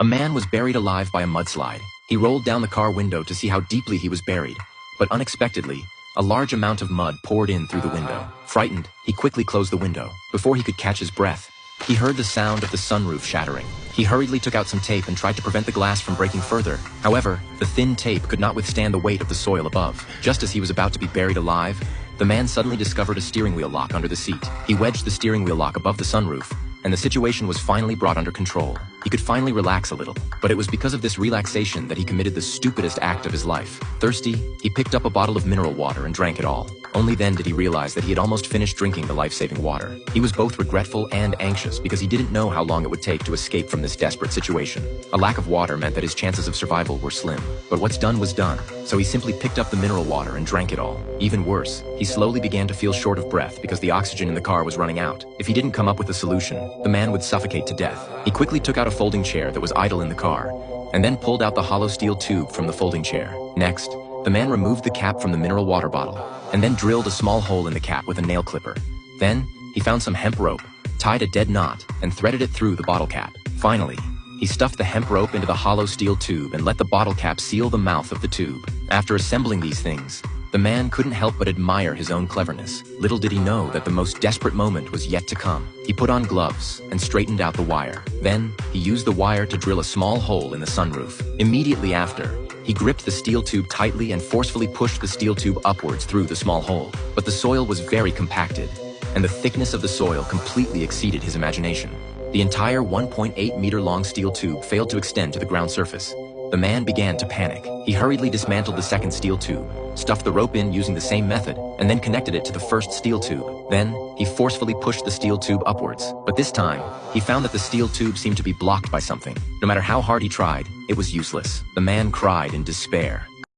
A man was buried alive by a mudslide. He rolled down the car window to see how deeply he was buried, but unexpectedly, a large amount of mud poured in through the window. Frightened, he quickly closed the window. Before he could catch his breath, he heard the sound of the sunroof shattering. He hurriedly took out some tape and tried to prevent the glass from breaking further. However, the thin tape could not withstand the weight of the soil above. Just as he was about to be buried alive, the man suddenly discovered a steering wheel lock under the seat. He wedged the steering wheel lock above the sunroof, and the situation was finally brought under control. He could finally relax a little, but it was because of this relaxation that he committed the stupidest act of his life. Thirsty, he picked up a bottle of mineral water and drank it all. Only then did he realize that he had almost finished drinking the life-saving water. He was both regretful and anxious because he didn't know how long it would take to escape from this desperate situation. A lack of water meant that his chances of survival were slim, but what's done was done, so he simply picked up the mineral water and drank it all. Even worse, he slowly began to feel short of breath because the oxygen in the car was running out. If he didn't come up with a solution, the man would suffocate to death. He quickly took out a folding chair that was idle in the car, and then pulled out the hollow steel tube from the folding chair. Next, the man removed the cap from the mineral water bottle, and then drilled a small hole in the cap with a nail clipper. Then, he found some hemp rope, tied a dead knot, and threaded it through the bottle cap. Finally, he stuffed the hemp rope into the hollow steel tube and let the bottle cap seal the mouth of the tube. After assembling these things, the man couldn't help but admire his own cleverness. Little did he know that the most desperate moment was yet to come. He put on gloves and straightened out the wire. Then, he used the wire to drill a small hole in the sunroof. Immediately after, he gripped the steel tube tightly and forcefully pushed the steel tube upwards through the small hole. But the soil was very compacted, and the thickness of the soil completely exceeded his imagination. The entire 1.8-meter-long steel tube failed to extend to the ground surface. The man began to panic. He hurriedly dismantled the second steel tube, stuffed the rope in using the same method, and then connected it to the first steel tube. Then, he forcefully pushed the steel tube upwards. But this time, he found that the steel tube seemed to be blocked by something. No matter how hard he tried, it was useless. The man cried in despair.